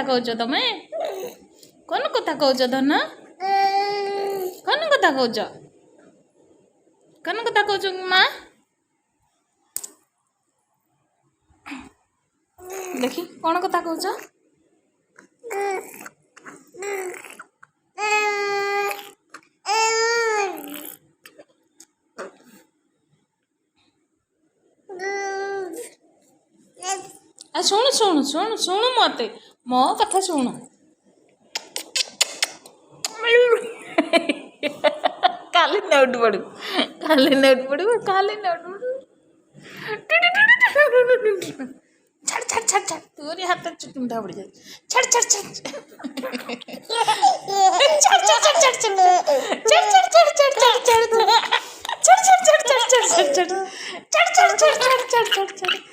कौच तमें कौन कथा कौच धन कौन कथा कौच कौन कथा कौच माँ देखी कौन कथा कौच शुण शुण शुण शुण मत मो कथा शुण काली नोट पड़ू काली नोट पड़ू काली नोट पड़ू छड़ छड़ छड़ छड़ तोरी हाथ चुटुंडा पड़ जाए छड़ छड़ छड़ छड़ छड़ छड़ छड़ छड़ छड़ छड़ छड़ छड़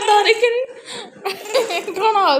धरिक कौन हो